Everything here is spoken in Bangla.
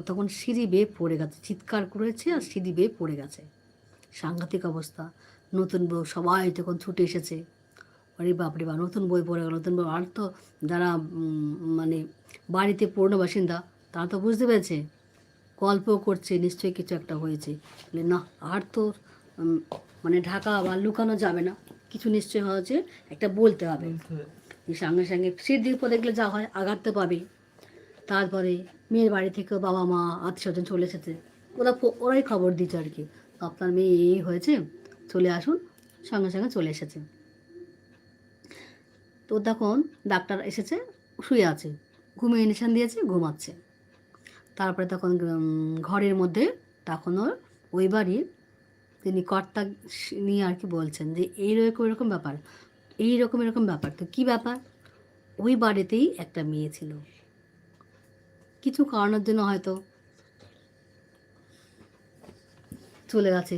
তখন সিঁড়ি বেয়ে পড়ে গেছে, চিৎকার করেছে আর সিঁড়ি বেয়ে পড়ে গেছে। সাংঘাতিক অবস্থা। নতুন বউ সবাই তখন ছুটে এসেছে। আরে বাপরে বাপ, নতুন বই পড়ে গেল, নতুন বউ। আর তো যারা মানে বাড়িতে পুরনো বাসিন্দা তারা তো বুঝতে পেরেছে, গল্পও করছে নিশ্চয়ই কিছু একটা হয়েছে। বলে না, আর তো মানে ঢাকা বা লুকানো যাবে না, কিছু নিশ্চয়ই হয়েছে, একটা বলতে হবে। সঙ্গে সঙ্গে সিঁড়ি দিয়ে পড়ে গেলে যা হয়, আঘাততে পাবে। তারপরে মেয়ের বাড়ি থেকেও বাবা মা আত্মীয় স্বজন চলে এসেছে, ওরাই খবর দিচ্ছে আর কি, আপনার মেয়ে এই হয়েছে, চলে আসুন। সঙ্গে সঙ্গে চলে এসেছে। তো তখন ডাক্তার এসেছে, শুয়ে আছে, ঘুমিয়ে ইঞ্জেকশন দিয়েছে, ঘুমাচ্ছে। তারপরে তখন ঘরের মধ্যে তখন ওই বাড়ির তিনি কর্তা নিয়ে আর কি বলছেন যে এইরকম এরকম ব্যাপার, এরকম ব্যাপার। তো কী ব্যাপার? ওই বাড়িতেই একটা মেয়ে ছিল, কিছু কারণের জন্য হয়তো চলে গেছে।